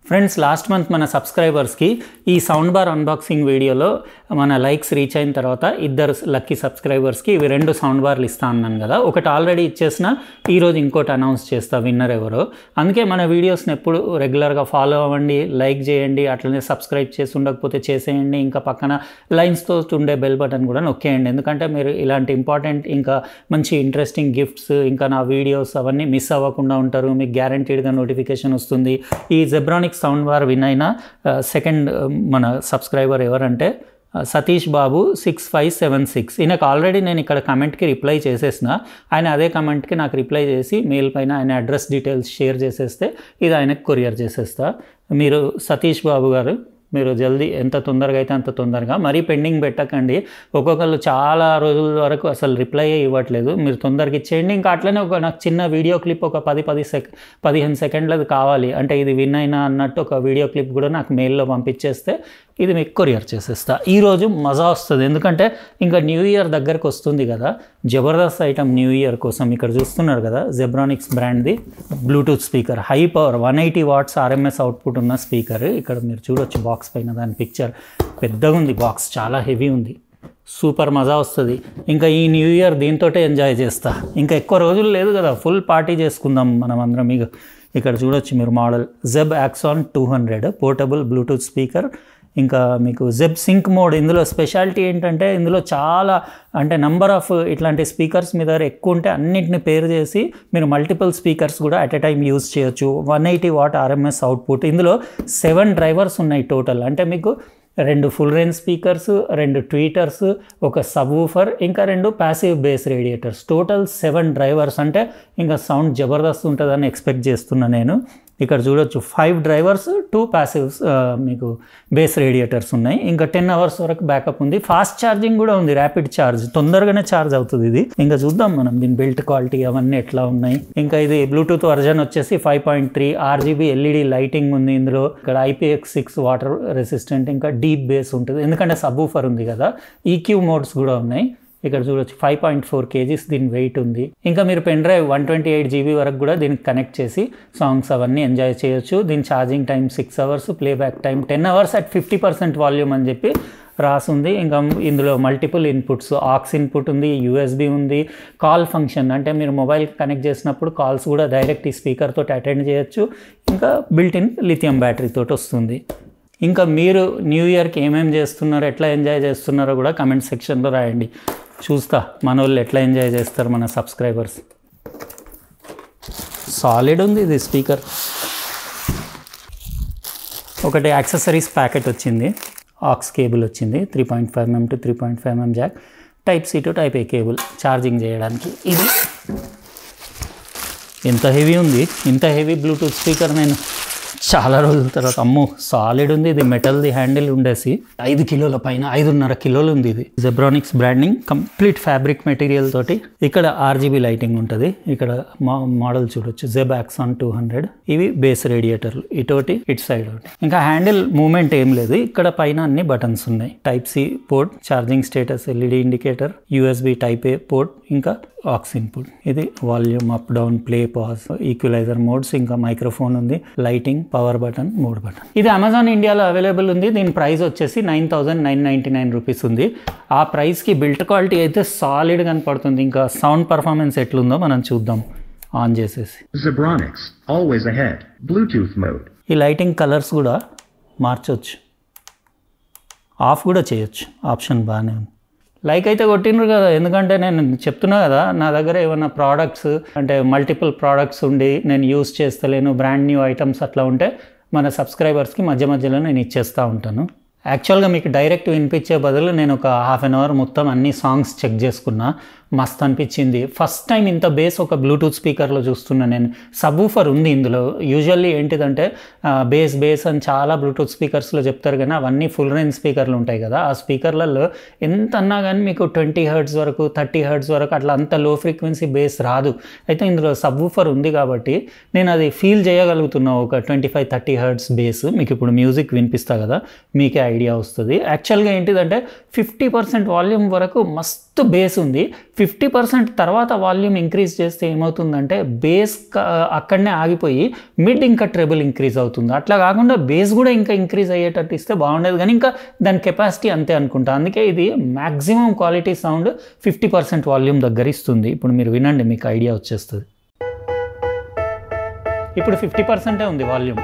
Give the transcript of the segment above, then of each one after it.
Friends last month మన సబ్స్క్రైబర్స్కి ఈ సౌండ్ బార్ అన్బాక్సింగ్ వీడియోలో మన లైక్స్ రీచ్ అయిన తర్వాత ఇద్దరు లక్కీ సబ్స్క్రైబర్స్కి ఇవి 2 సౌండ్ బార్లు ఇస్తా అన్నాను కదా. ఒకటి ఆల్రెడీ ఇచ్చేసిన, ఈరోజు ఇంకోటి అనౌన్స్ చేస్తా విన్నర్ ఎవరో. అందుకే మన వీడియోస్ని ఎప్పుడు రెగ్యులర్గా ఫాలో అవ్వండి, లైక్ చేయండి, అట్లనే సబ్స్క్రైబ్ చేసి ఉండకపోతే చేసేయండి. ఇంకా పక్కన లైన్స్తో ఉండే బెల్ బటన్ కూడా నొక్కేయండి, ఎందుకంటే మీరు ఇలాంటి ఇంపార్టెంట్ ఇంకా మంచి ఇంట్రెస్టింగ్ గిఫ్ట్స్ ఇంకా నా వీడియోస్ అవన్నీ మిస్ అవ్వకుండా ఉంటారు. మీకు గ్యారంటీడ్గా నోటిఫికేషన్ వస్తుంది. ఈ జెబ్రానిక్స్ సౌండ్ బార్ విన్ అయిన సెకండ్ మన సబ్స్క్రైబర్ ఎవరంటే సతీష్ బాబు 6576. ఈయనకు ఆల్రెడీ నేను ఇక్కడ కమెంట్కి రిప్లై చేసేసిన. ఆయన అదే కమెంట్కి నాకు రిప్లై చేసి మెయిల్ పైన ఆయన అడ్రస్ డీటెయిల్స్ షేర్ చేసేస్తే ఇది ఆయనకు కొరియర్ చేసేస్తా. మీరు సతీష్ బాబు గారు, మీరు జల్దీ ఎంత తొందరగా అయితే అంత తొందరగా, మరీ పెండింగ్ పెట్టకండి. ఒక్కొక్కరు చాలా రోజుల వరకు అసలు రిప్లై ఇవ్వట్లేదు. మీరు తొందరగా ఇచ్చేయండి. ఇంకా అట్లనే నాకు చిన్న వీడియో క్లిప్ ఒక 15 సెకండ్లది కావాలి అంటే ఇది విన్ అయినా అన్నట్టు ఒక వీడియో క్లిప్ కూడా నాకు మెయిల్లో పంపించేస్తే ఇది మీకు కొరియర్ చేసేస్తా. ఈరోజు మజా వస్తుంది, ఎందుకంటే ఇంకా న్యూ ఇయర్ దగ్గరకు వస్తుంది కదా. జబర్దస్త్ ఐటమ్ న్యూ ఇయర్ కోసం ఇక్కడ చూస్తున్నారు కదా, జెబ్రానిక్స్ బ్రాండ్ది Bluetooth speaker, high power 180 watts RMS output ఉన్న స్పీకర్. ఇక్కడ మీరు చూడొచ్చు బాక్స్ పైన దాని పిక్చర్. పెద్దగా ఉంది బాక్స్, చాలా హెవీ ఉంది, సూపర్ మజా వస్తుంది. ఇంకా ఈ న్యూ ఇయర్ దీంతో ఎంజాయ్ చేస్తా. ఇంకా ఎక్కువ రోజులు లేదు కదా, ఫుల్ పార్టీ చేసుకుందాం మనం అందరం. మీకు ఇక్కడ చూడొచ్చు మీరు model Jeb axon 200 portable Bluetooth speaker. ఇంకా మీకు జెబ్ సింక్ మోడ్. ఇందులో స్పెషాలిటీ ఏంటంటే ఇందులో చాలా అంటే నంబర్ ఆఫ్ ఇట్లాంటి స్పీకర్స్ మీ దగ్గర ఎక్కువ ఉంటే అన్నింటిని పేరు చేసి మీరు మల్టిపుల్ స్పీకర్స్ కూడా అట్ ఎ టైం యూజ్ చేయొచ్చు. 180 వాట్ RMS అవుట్పుట్. ఇందులో 7 డ్రైవర్స్ ఉన్నాయి టోటల్. అంటే మీకు 2 ఫుల్ రేంజ్ స్పీకర్స్, 2 ట్వీటర్స్, ఒక సబ్ వూఫర్, ఇంకా 2 passive base radiators. Total 7 drivers. అంటే ఇంకా సౌండ్ జబర్దస్త్ ఉంటుందని ఎక్స్పెక్ట్ చేస్తున్నా నేను. ఇక్కడ చూడొచ్చు 5 డ్రైవర్స్, 2 ప్యాసివ్స్ మీకు బేస్ రేడియేటర్స్ ఉన్నాయి. ఇంకా 10 అవర్స్ వరకు బ్యాకప్ ఉంది. ఫాస్ట్ ఛార్జింగ్ కూడా ఉంది, ర్యాపిడ్ ఛార్జ్, తొందరగానే ఛార్జ్ అవుతుంది ఇది. ఇంకా చూద్దాం మనం దీని బిల్ట్ క్వాలిటీ అవన్నీ ఎట్లా ఉన్నాయి. ఇంకా ఇది బ్లూటూత్ వర్జన్ వచ్చేసి 5.3 RGB LED లైటింగ్ ఉంది ఇందులో. ఇక్కడ IPX6 వాటర్ రెసిస్టెంట్, ఇంకా డీప్ బేస్ ఉంటుంది ఎందుకంటే సబ్ వూఫర్ ఉంది కదా. EQ మోడ్స్ కూడా ఉన్నాయి. ఇక్కడ చూడొచ్చు 5.4 kgs దీని వెయిట్ ఉంది. ఇంకా మీరు పెన్ డ్రైవ్ 128 GB వరకు కూడా దీనికి కనెక్ట్ చేసి సాంగ్స్ అవన్నీ ఎంజాయ్ చేయొచ్చు. దీని charging time 6 hours, playback time 10 hours at 50% volume అని చెప్పి రాసుంది. ఇంకా ఇందులో మల్టిపుల్ ఇన్పుట్స్, ఆక్స్ ఇన్పుట్ ఉంది, USB ఉంది, కాల్ ఫంక్షన్ అంటే మీరు మొబైల్ కనెక్ట్ చేసినప్పుడు కాల్స్ కూడా డైరెక్ట్ ఈ స్పీకర్ తోటి అటెండ్ చేయొచ్చు. ఇంకా బిల్ట్-ఇన్ లిథియం బ్యాటరీ తోటి వస్తుంది. ఇంకా మీరు న్యూ ఇయర్కి ఏమేమి చేస్తున్నారో, ఎట్లా ఎంజాయ్ చేస్తున్నారో కూడా కమెంట్ సెక్షన్లో రాయండి. చూస్తా మన వాళ్ళు ఎట్లా ఎంజాయ్ చేస్తారు మన సబ్స్క్రైబర్స్. సాలిడ్ ఉంది ఇది స్పీకర్. ఒకటి యాక్సెసరీస్ ప్యాకెట్ వచ్చింది, ఆక్స్ కేబుల్ వచ్చింది, 3.5mm to 3.5mm Jack, Type-C to Type-A cable charging చేయడానికి. ఇది ఎంత హెవీ ఉంది, ఇంత హెవీ బ్లూటూత్ స్పీకర్ నేను చాలా రోజుల తర్వాత. అమ్మో సాలిడ్ ఉంది ఇది. మెటల్ది హ్యాండిల్ ఉండేసి 5 కిలోల పైన, 5.5 కిలోలు ఉంది ఇది. Zebronics branding, complete fabric material తోటి. ఇక్కడ RGB లైటింగ్ ఉంటుంది. ఇక్కడ మోడల్ చూడొచ్చు జెబ్ యాక్సాన్ 200. ఇవి బేస్ రేడియేటర్లు, ఇటోటి ఇటు సైడ్ ఒకటి. ఇంకా హ్యాండిల్ మూమెంట్ ఏం లేదు. ఇక్కడ పైన అన్ని బటన్స్ ఉన్నాయి. Type-C port, charging status LED indicator, USB Type-A port, ఇంకా ఆక్స్ ఇన్పుట్. ఇది volume up down, play pause, equalizer modes, ఇంకా మైక్రోఫోన్ ఉంది, lighting, power button, mode button. ఇది అమెజాన్ ఇండియాలో అవైలబుల్ ఉంది. దీని ప్రైస్ వచ్చేసి 9,999 రూపీస్ ఉంది. ఆ ప్రైస్కి బిల్ట్ క్వాలిటీ అయితే సాలిడ్ కనపడుతుంది. ఇంకా సౌండ్ పర్ఫార్మెన్స్ ఎట్లుందో మనం చూద్దాం ఆన్ చేసేసి. Zebronics, always ahead, Bluetooth mode. ఈ లైటింగ్ కలర్స్ కూడా మార్చవచ్చు, ఆఫ్ కూడా చేయొచ్చు. ఆప్షన్ బాగానే ఉంది. లైక్ అయితే కొట్టిండ్రు కదా, ఎందుకంటే నేను చెప్తున్నా కదా నా దగ్గర ఏమైనా ప్రోడక్ట్స్ అంటే మల్టిపుల్ ప్రోడక్ట్స్ ఉండి నేను యూస్ చేస్తలేను, బ్రాండ్ న్యూ ఐటమ్స్ అట్లా ఉంటే మన సబ్స్క్రైబర్స్కి మధ్య మధ్యలో నేను ఇచ్చేస్తూ ఉంటాను. యాక్చువల్గా మీకు డైరెక్ట్ వినిపించే బదులు నేను ఒక ½ అన్ అవర్ మొత్తం అన్ని సాంగ్స్ చెక్ చేసుకున్నా. మస్త్ అనిపించింది. ఫస్ట్ టైం ఇంత బేస్ ఒక బ్లూటూత్ స్పీకర్లో చూస్తున్నా నేను. సబ్ వూఫర్ ఉంది ఇందులో. యూజువల్లీ ఏంటిదంటే బేస్ అని చాలా బ్లూటూత్ స్పీకర్స్లో చెప్తారు, కానీ అవన్నీ ఫుల్ రేంజ్ స్పీకర్లు ఉంటాయి కదా. ఆ స్పీకర్లలో ఎంత అన్నా కానీ మీకు 20 Hz వరకు, 30 Hz వరకు అట్లా అంత లో ఫ్రీక్వెన్సీ బేస్ రాదు. అయితే ఇందులో సబ్ వూఫర్ ఉంది కాబట్టి నేను అది ఫీల్ చేయగలుగుతున్నా. ఒక 25-30 Hz బేస్. మీకు ఇప్పుడు మ్యూజిక్ వినిపిస్తా కదా, మీకే ఐడియా వస్తుంది. యాక్చువల్గా ఏంటిదంటే 50% వాల్యూమ్ వరకు మస్తు బేస్ ఉంది. 50% తర్వాత వాల్యూమ్ ఇంక్రీజ్ చేస్తే ఏమవుతుందంటే బేస్ అక్కడనే ఆగిపోయి మిడ్ ఇంకా ట్రెబుల్ ఇంక్రీజ్ అవుతుంది. అట్లా కాకుండా బేస్ కూడా ఇంకా ఇంక్రీజ్ అయ్యేటట్టు ఇస్తే బాగుండేది, కానీ ఇంకా దాని కెపాసిటీ అంతే అనుకుంటా. అందుకే ఇది మ్యాక్సిమం క్వాలిటీ సౌండ్ 50% వాల్యూమ్ దగ్గర ఇస్తుంది. ఇప్పుడు మీరు వినండి, మీకు ఐడియా వచ్చేస్తుంది. ఇప్పుడు 50% ఉంది volume.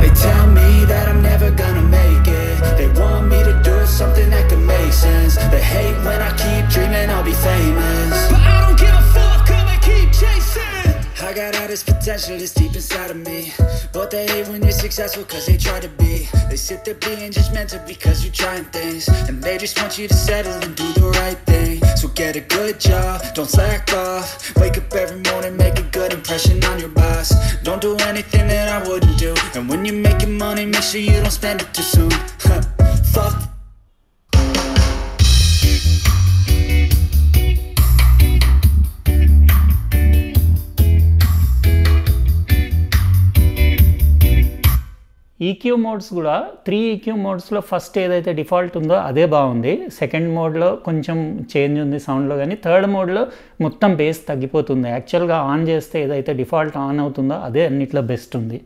They tell me that I'm never gonna make it. They want me to do something that could make sense. They hate when I keep dreaming I'll be famous, but I don't give a fuck, I'ma keep chasing. I got all this potential that's deep inside of me, but they hate when you're successful cause they try to be. They sit there being judgmental because you're trying things, and they just want you to settle and do the right thing. So get a good job, don't slack off. Wake up every morning, make a good impression on your boss. Don't do anything that I wouldn't do, and when you're making money, make sure you don't spend it too soon. Fuck. EQ modes కూడా 3 EQ మోడ్స్లో first ఏదైతే default ఉందో అదే బాగుంది. Second మోడ్లో కొంచెం change ఉంది సౌండ్లో, కానీ third మోడ్లో మొత్తం బేస్ తగ్గిపోతుంది. యాక్చువల్గా ఆన్ చేస్తే ఏదైతే డిఫాల్ట్ ఆన్ అవుతుందో అదే అన్నిట్లో బెస్ట్ ఉంది.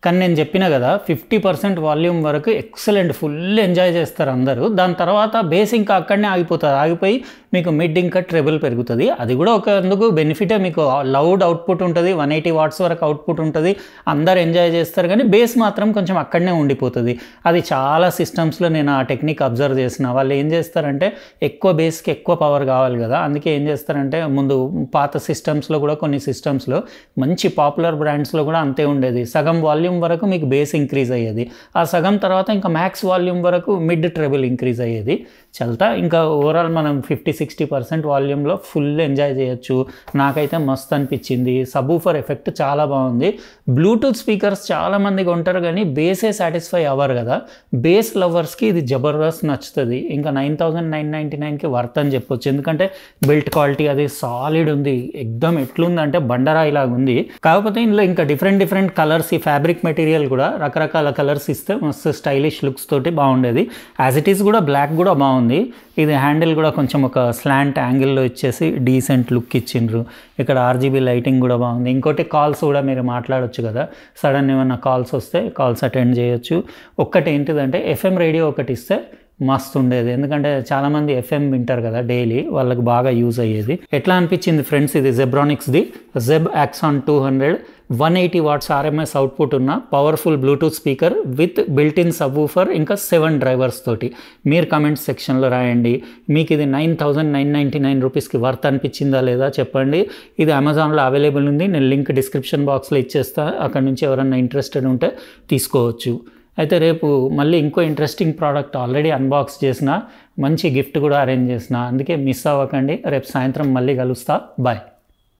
కానీ నేను చెప్పిన కదా 50% వాల్యూమ్ వరకు ఎక్సలెంట్ ఫుల్ ఎంజాయ్ చేస్తారు అందరూ. దాని తర్వాత బేస్ ఇంకా అక్కడనే ఆగిపోతుంది. ఆగిపోయి మీకు మిడ్ ఇంకా ట్రెబుల్ పెరుగుతుంది. అది కూడా ఒక అందుకు బెనిఫిటే, మీకు లౌడ్ అవుట్పుట్ ఉంటుంది, 180 వాట్స్ వరకు అవుట్పుట్ ఉంటుంది, అందరు ఎంజాయ్ చేస్తారు. కానీ బేస్ మాత్రం కొంచెం అక్కడనే ఉండిపోతుంది. అది చాలా సిస్టమ్స్లో నేను ఆ టెక్నిక్ అబ్జర్వ్ చేసిన. వాళ్ళు ఏం చేస్తారంటే ఎక్కువ బేస్కి ఎక్కువ పవర్ కావాలి కదా, అందుకే ఏం చేస్తారంటే ముందు పాత సిస్టమ్స్లో కూడా కొన్ని సిస్టమ్స్లో మంచి పాపులర్ బ్రాండ్స్లో కూడా అంతే ఉండేది. సగం వాల్యూమ్ వరకు మీకు బేస్ ఇంక్రీజ్ అయ్యేది, ఆ సగం తర్వాత ఇంకా మ్యాక్స్ వాల్యూమ్ వరకు మిడ్ ట్రెబుల్ ఇంక్రీజ్ అయ్యేది. చల్తా ఇంకా ఓవరాల్ మనం 50-60% వాల్యూమ్లో ఫుల్ ఎంజాయ్ చేయొచ్చు. నాకైతే మస్తు అనిపించింది. సబూఫర్ ఎఫెక్ట్ చాలా బాగుంది. బ్లూటూత్ స్పీకర్స్ చాలామందికి ఉంటారు కానీ బేసే సాటిస్ఫై అవ్వరు కదా. బేస్ లవర్స్కి ఇది జబర్దస్త్ నచ్చుతుంది. ఇంకా 9,999కి వర్త్ అని చెప్పొచ్చు. ఎందుకంటే బిల్ట్ క్వాలిటీ అది సాలిడ్ ఉంది, ఎక్దమ్ ఎట్లుందంటే బండరాయిలాగా ఉంది. కాకపోతే ఇందులో ఇంకా డిఫరెంట్ కలర్స్, ఈ ఫ్యాబ్రిక్ మెటీరియల్ కూడా రకరకాల కలర్స్ ఇస్తే మస్తు స్టైలిష్ లుక్స్ తోటి బాగుండేది. యాజ్ ఇట్ ఈస్ కూడా బ్లాక్ కూడా బాగుంది. ఇది హ్యాండిల్ కూడా కొంచెం ఒక స్లాంట్ యాంగిల్లో ఇచ్చేసి డీసెంట్ లుక్ ఇచ్చిండ్రు. ఇక్కడ RGB లైటింగ్ కూడా బాగుంది. ఇంకోటి కాల్స్ కూడా మీరు మాట్లాడొచ్చు కదా, సడన్ ఏమన్నా కాల్స్ వస్తే కాల్స్ అటెండ్ చేయొచ్చు. ఒక్కటి ఏంటిదంటే FM రేడియో ఒకటి ఇస్తే మస్తు ఉండేది. ఎందుకంటే చాలామంది FM వింటారు కదా డైలీ, వాళ్ళకి బాగా యూజ్ అయ్యేది. ఎట్లా అనిపించింది ఫ్రెండ్స్? ఇది జెబ్రానిక్స్ది ZEB Axon 200 180 watts RMS output ఉన్న powerful Bluetooth speaker with built in subwoofer, ఇంకా 7 డ్రైవర్స్ తోటి. మీరు కమెంట్స్ సెక్షన్లో రాయండి, మీకు ఇది 9,999 రూపీస్కి వర్త్ అనిపించిందా లేదా చెప్పండి. ఇది అమెజాన్లో అవైలబుల్ ఉంది. నేను లింక్ డిస్క్రిప్షన్ బాక్స్లో ఇచ్చేస్తా, అక్కడ నుంచి ఎవరన్నా ఇంట్రెస్టెడ్ ఉంటే తీసుకోవచ్చు. అయితే రేపు మళ్ళీ ఇంకో ఇంట్రెస్టింగ్ ప్రోడక్ట్ ఆల్రెడీ అన్బాక్స్ చేసిన, మంచి గిఫ్ట్ కూడా అరేంజ్ చేసిన, అందుకే మిస్ అవ్వకండి. రేపు సాయంత్రం మళ్ళీ కలుస్తా. బాయ్.